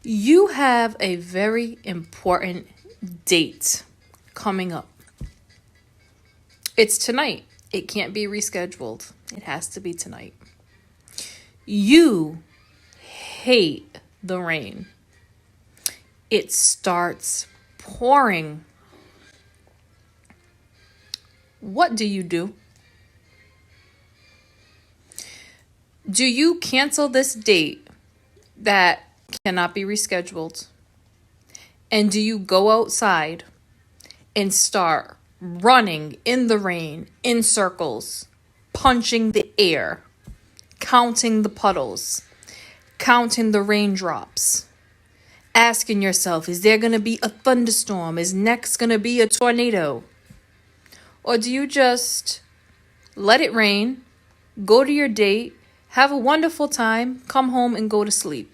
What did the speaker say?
You have a very important date coming up. It's tonight. It can't be rescheduled. It has to be tonight. You hate the rain. It starts pouring. What do you do? Do you cancel this date that cannot be rescheduled? And do you go outside and start running in the rain in circles, punching the air, counting the puddles, counting the raindrops, asking yourself, is there going to be a thunderstorm? Is next going to be a tornado? Or do you just let it rain, go to your date, have a wonderful time, come home and go to sleep?